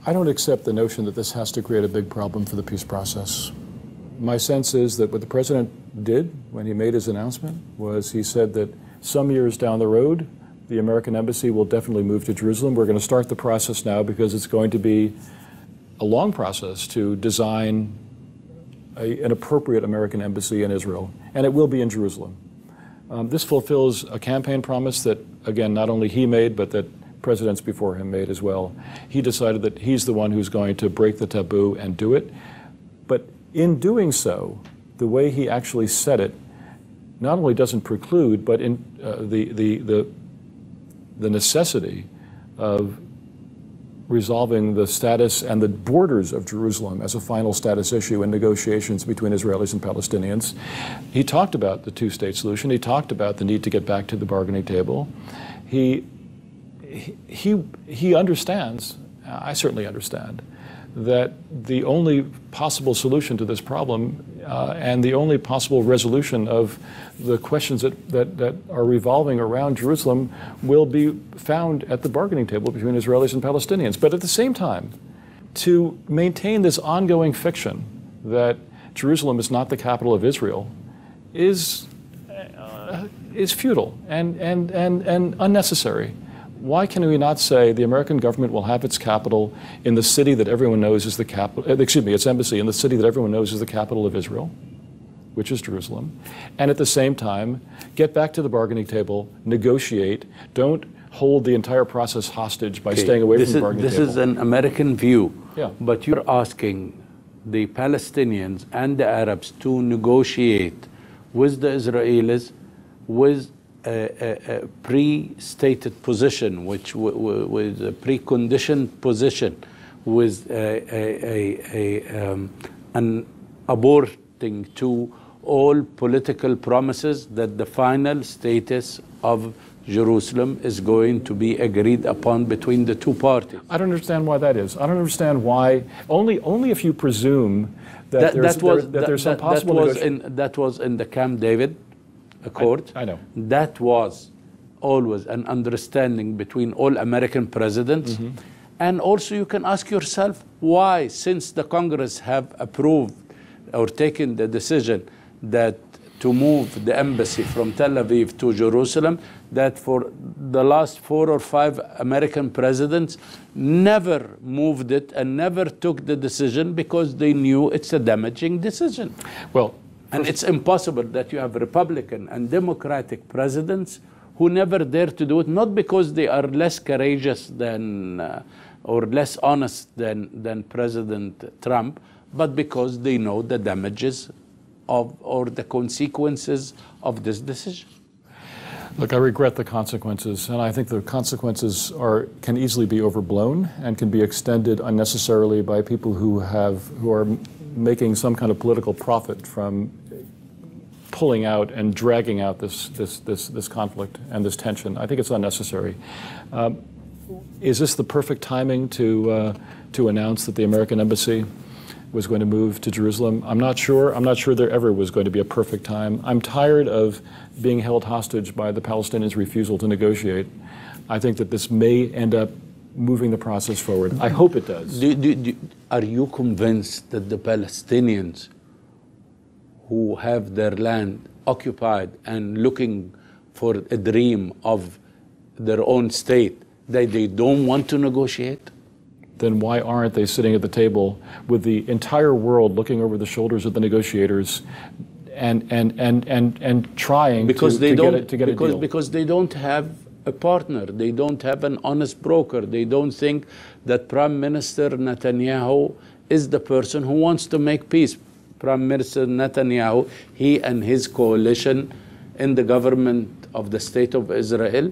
I don't accept the notion that this has to create a big problem for the peace process. My sense is that what the president did when he made his announcement was he said that some years down the road, the American embassy will definitely move to Jerusalem. We're going to start the process now because it's going to be a long process to design an appropriate American embassy in Israel, and it will be in Jerusalem. This fulfills a campaign promise that, again, not only he made, but that presidents before him made as well. He decided that he's the one who's going to break the taboo and do it. But in doing so, the way he actually said it not only doesn't preclude, but in the necessity of resolving the status and the borders of Jerusalem as a final status issue in negotiations between Israelis and Palestinians. He talked about the two-state solution. He talked about the need to get back to the bargaining table. He understands, I certainly understand, that the only possible solution to this problem and the only possible resolution of the questions that are revolving around Jerusalem will be found at the bargaining table between Israelis and Palestinians. But at the same time, to maintain this ongoing fiction that Jerusalem is not the capital of Israel is futile and unnecessary. Why can we not say the American government will have its capital in the city that everyone knows is the capital, its embassy in the city that everyone knows is the capital of Israel, which is Jerusalem, and at the same time, get back to the bargaining table, negotiate, don't hold the entire process hostage by staying away from the bargaining table. This is an American view, yeah. But you're asking the Palestinians and the Arabs to negotiate with the Israelis with a pre-stated position, with a preconditioned position, with an aborting to all political promises that the final status of Jerusalem is going to be agreed upon between the two parties. I don't understand why that is. I don't understand why. Only if you presume that there's some possible negotiation. That was in the Camp David Accord. I know. That was always an understanding between all American presidents. Mm-hmm. And also you can ask yourself why, since the Congress have approved or taken the decision that to move the embassy from Tel Aviv to Jerusalem, that for the last 4 or 5 American presidents never moved it and never took the decision because they knew it's a damaging decision. Well, and it's impossible that you have Republican and Democratic presidents who never dare to do it, not because they are less courageous than or less honest than President Trump, but because they know the damages of or the consequences of this decision. Look, I regret the consequences, and I think the consequences can easily be overblown and can be extended unnecessarily by people who are making some kind of political profit from pulling out and dragging out this conflict and this tension. I think it's unnecessary. Is this the perfect timing to announce that the American embassy was going to move to Jerusalem? I'm not sure. I'm not sure there ever was going to be a perfect time. I'm tired of being held hostage by the Palestinians' refusal to negotiate. I think that this may end up moving the process forward. I hope it does. Are you convinced that the Palestinians who have their land occupied and looking for a dream of their own state, that they don't want to negotiate? Then why aren't they sitting at the table with the entire world looking over the shoulders of the negotiators and trying to get a deal? Because they don't have a partner. They don't have an honest broker. They don't think that Prime Minister Netanyahu is the person who wants to make peace. Prime Minister Netanyahu, he and his coalition in the government of the State of Israel